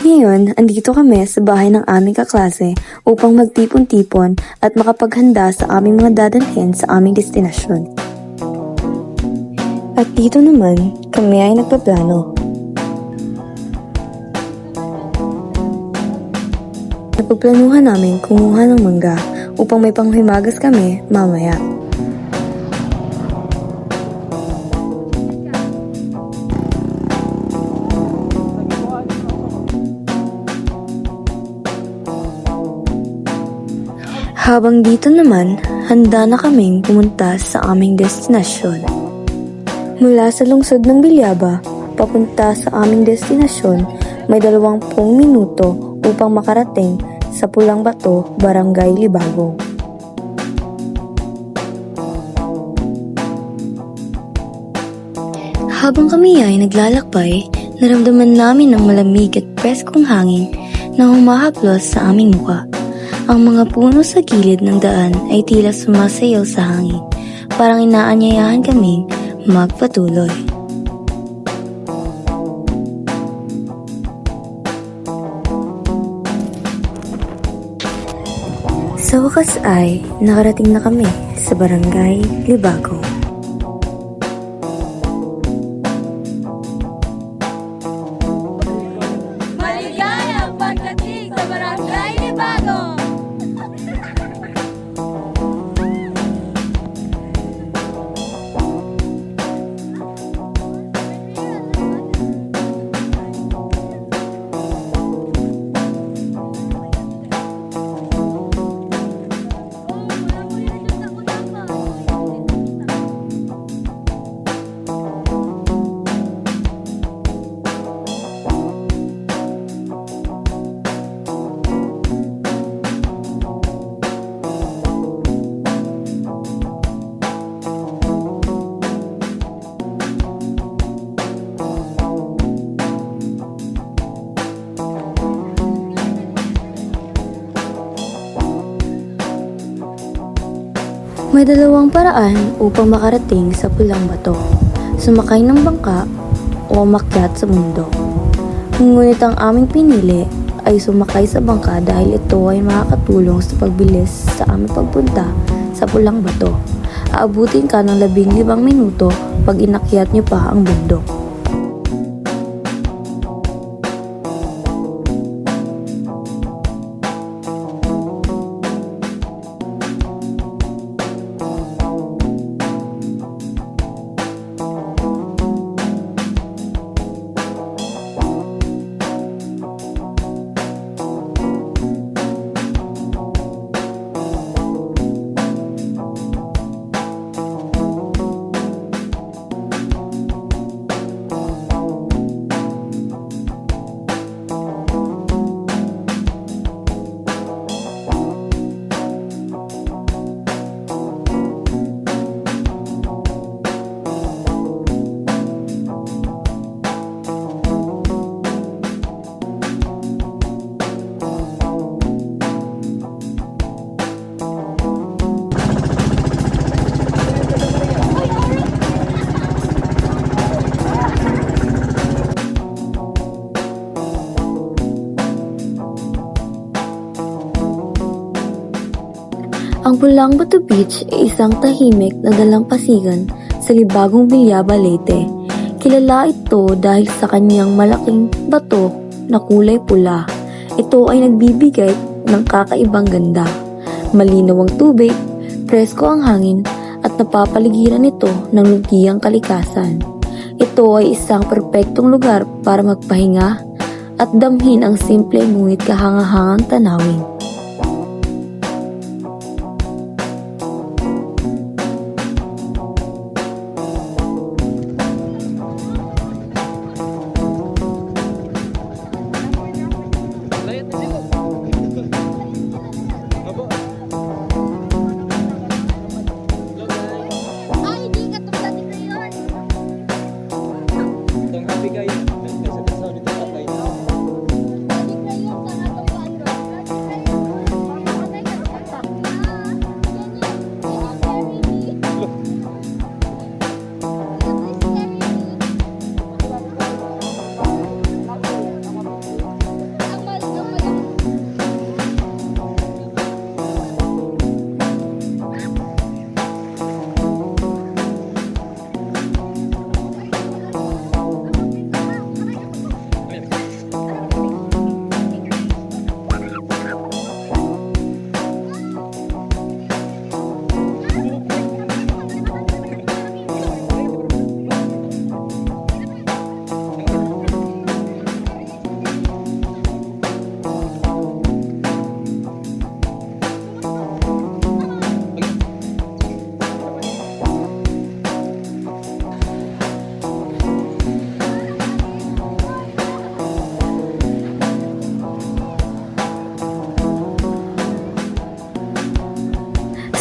Ngayon, andito kami sa bahay ng aming kaklase upang magtipon-tipon at makapaghanda sa aming mga dadalhin sa aming destinasyon. At dito naman, kami ay nagpaplano. Napagplanuhan namin kumuha ng mangga upang may panghimagas kami mamaya. Habang dito naman, handa na kaming pumunta sa aming destinasyon. Mula sa lungsod ng Bilyaba, papunta sa aming destinasyon, may 20 minuto upang makarating sa Pulang Bato, Barangay Libagong. Habang kami ay naglalakbay, naramdaman namin ang malamig at preskong hangin na humahaplos sa aming mukha. Ang mga puno sa gilid ng daan ay tila sumasayaw sa hangin, parang inaanyayahan kaming magpatuloy. Sa wakas ay nakarating na kami sa Barangay Libagong. Maligayang pagdating sa Barangay Libagong! May dalawang paraan upang makarating sa Pulang Bato. Sumakay ng bangka o umakyat sa bundok. Ngunit ang aming pinili ay sumakay sa bangka dahil ito ay makakatulong sa pagbilis sa aming pagpunta sa Pulang Bato. Aabutin ka ng 15 minuto pag inakyat niyo pa ang bundok. Ang Pulang Bato Beach ay isang tahimik na dalampasigan sa Libagong Bilyaba, Leyte. Kilala ito dahil sa kanyang malaking bato na kulay pula. Ito ay nagbibigay ng kakaibang ganda. Malinaw ang tubig, presko ang hangin, at napapaligiran ito ng lugiyang kalikasan. Ito ay isang perpektong lugar para magpahinga at damhin ang simple ngunit kahangahangang tanawin.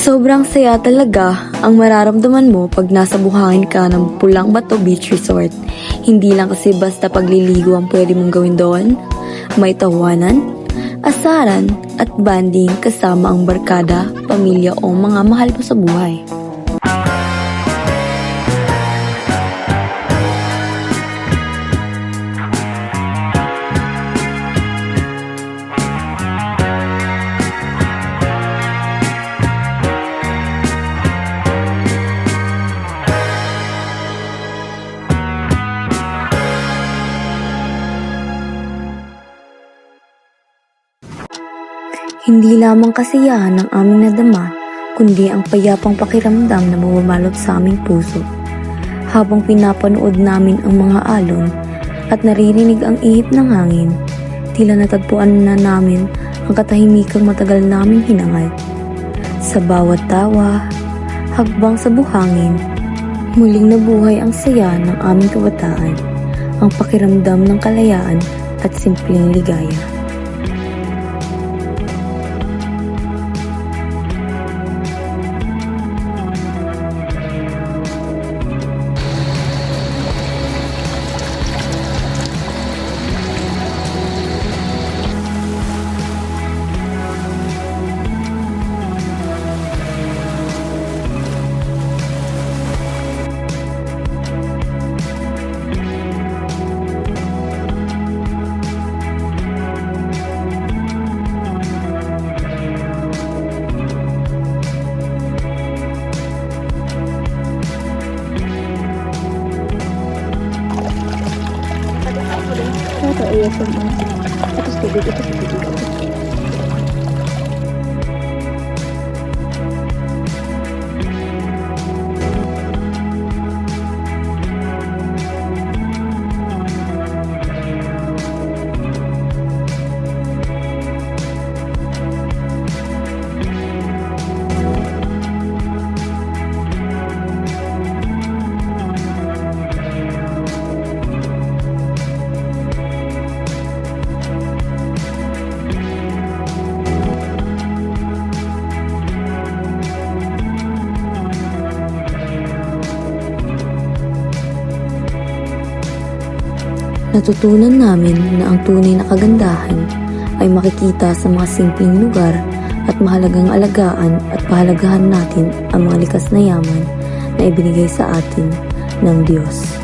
Sobrang saya talaga ang mararamdaman mo pag nasa buhangin ka ng Pulang Bato Beach Resort. Hindi lang kasi basta pagliligo ang pwede mong gawin doon. May tawanan, asaran at banding kasama ang barkada, pamilya o mga mahal mo sa buhay. Hindi lamang kasiyahan ang aming nadama, kundi ang payapang pakiramdam na bumabalot sa aming puso. Habang pinapanood namin ang mga alon at naririnig ang ihip ng hangin, tila natagpuan na namin ang katahimikang matagal naming hinangad. Sa bawat tawa, hagbang sa buhangin, muling nabuhay ang saya ng aming kabataan, ang pakiramdam ng kalayaan at simpleng ligaya. Ito ASMR. Ito tubig, ito tubig. Natutunan namin na ang tunay na kagandahan ay makikita sa mga simpleng lugar at mahalagang alagaan at pahalagahan natin ang mga likas na yaman na ibinigay sa atin ng Diyos.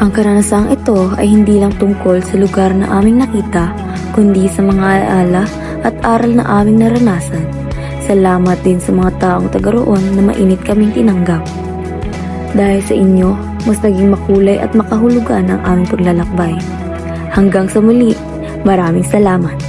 Ang karanasang ito ay hindi lang tungkol sa lugar na aming nakita, kundi sa mga alaala at aral na aming naranasan. Salamat din sa mga taong taga roon na mainit kaming tinanggap. Dahil sa inyo, mas naging makulay at makahulugan ang aming paglalakbay. Hanggang sa muli, maraming salamat.